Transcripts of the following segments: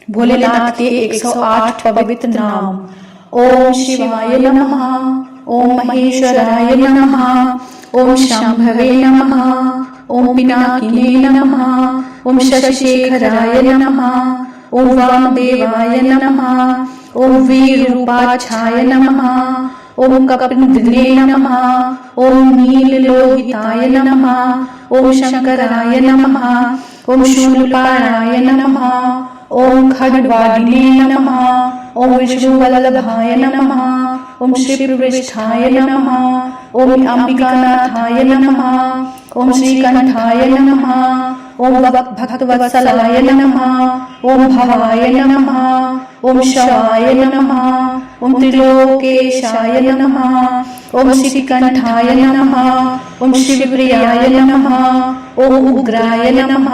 भोलेनाथ के 108 पवित्र नाम। ओम शिवाय नमः, ओम महेश्वराय नमः, ओम शंभवे नमः, ओम पिनाकिने नमः, ओम शशिशेखराय नमः, ओम वामदेवाय नमः, ओम वीरूपाक्षाय नमः, ओम कपिन्द्रने नमः, ओम नीललोहिताय नमः, ओम शंकराय नमः, ओम शूलपाणाय नमः, ओम खड्गवादिने नमः, ओम विष्णुवल्लभाय नमः, ओम श्रीपृष्ठाय नमः, ओम अंबिकानाथाय नमः, ओम श्रीकंठाय नमः, ओम भक्तवत्सलाय नमः, ओम भवाय नमः, ओम शवाय नमः, ओम त्रिलोकेशाय नमः, ओम श्रीकंठाय नमः, ओम शिवप्रियाय नमः, ओम उग्राय नमः,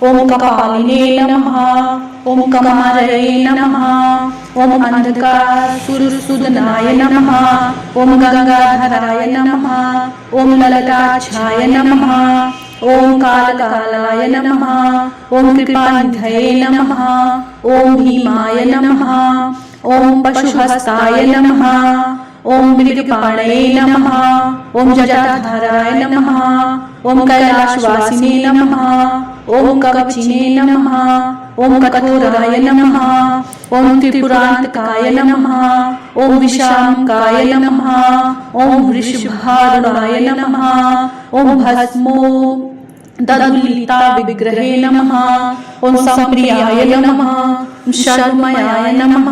ओम कपालिने नमः, ओम कमारये नमः, ओम अंधकासुरसूदनाय नमः, ओम गंगाधराय नमः, ओम ललाटाक्षाय नमः, ओम कालकालाय नमः, ओम कृपानिधये नमः, ओम भीमाय नमः, ओम पशुहस्ताय नमः, ओम मृगपाणये नमः, ओम जटाधराय नमः, ओम कैलाशवासिने नमः, ओम कवचिने नमः, ओम कठोराय नमः, ओम त्रिपुरांतकाय नमः, ओम विशांकाय नमः, ओम वृषभारूढ़ाय नमः, ओम भस्मो ददुलिता विग्रहे नमः, ओम संप्रियाय नमः, ओम शर्मयाय नमः,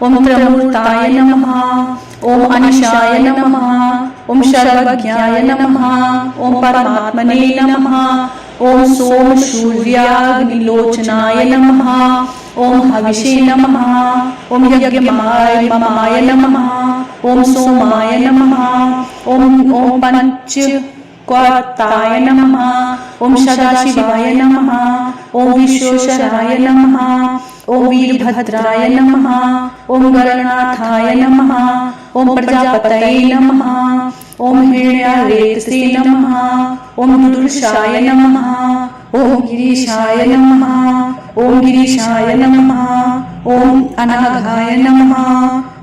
ओम त्रमूर्ताय नमः, ओम अनिशाय नमः, ओम सर्वज्ञाय नमः, ओम परमात्मने नमः, ओम सोम सूर्याग्निलोचनाय नमः, ओम हविषे नमः, ओम यज्ञमाय ममाय नमः, ओम सोमाय नमः, ओम पंचक्वाताय नमः, ओम सदाशिवाय नमः, ओम विश्वेश्वराय नमः, ओम वीरभद्राय नमः, ओम गणनाथाय नमः, ओम प्रजापतये नमः, ओम हिरण्यारेतसे नमः, ओम दुर्शाय नमः, ओम गिरीशाय नमः, ओम गिरीशाय नमः, ओम अनाघाय नमः,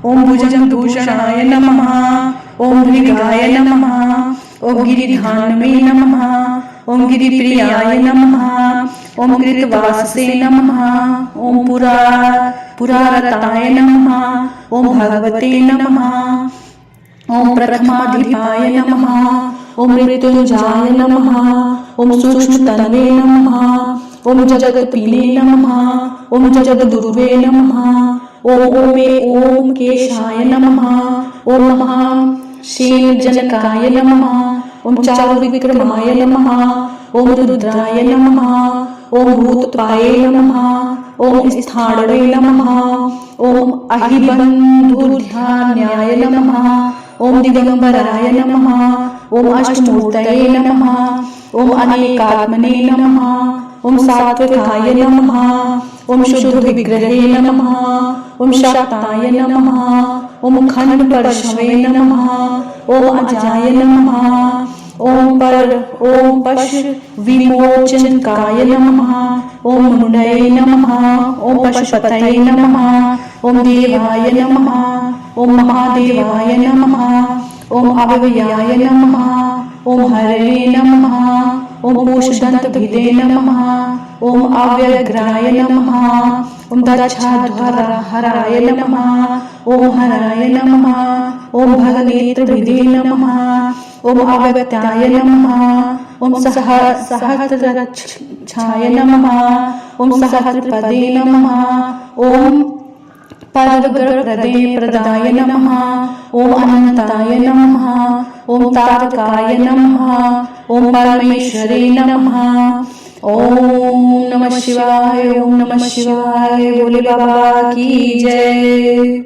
ओम भुजगभूषणाय नमः, ओम मृगाय नमः, ओम गिरिधानवे नमः, ओम गिरिप्रियाय नमः, ओम कृतवाससे नमः, ओम पुरारताय नमः, ओम भगवते नमः, ओम प्रथमाधिपाय नमः, ओम मृत्युंजयाय नमः, ओम सूक्ष्मतनवे नमः, ओम जगत्पीले नमः, ओम जगद्गुरुवे नमः, ओम केशाय नमः, ओम महासेनजनकाय नमः, ओम चारुविक्रमाय नमः, ओम रुद्राय नमः, ओम भूतपाये नमः, ओम स्थाणवे नमः, ओम अहिबन्धुर्ध्यान्याय नमः, ओम दिगंबराय नमः, ओम अष्टमूर्तये नमः, ओम अनेकात्मने नमः, ओम सात्विकाय नमः, ओम शुद्ध विग्रहे नमः, ओम शाक्ताय नमः, ओम खंड परशवे नमः, ओम अजाय नमः, ओम पश विमोचनकाय नमः, ओम मुंडये नमः, ओम पशुपतये नमः, ओम देवाय नमः, ओम महादेवाय नमः, ओम अव्ययाय नमः, ओम हरये नमः, ओम पूषदन्तभिदे नमः, ओम अव्यग्राय नमः, ओम दक्षाध्वरहराय नमः, ओम हराय नमः, ओम भगनेत्रभिदे नमः, ओम अव्यक्ताय नमः, ओम सहस्ररक्षाय नमः, ओम सहस्रपदे नमः, ओम परगप्रदाय नमः, ओम अनंताय नमः, ओम तारकाय नमः, ओम परमेश्वरे नमः। ओम नमः शिवाय, ओम नमः शिवाय। भोले बाबा की जय।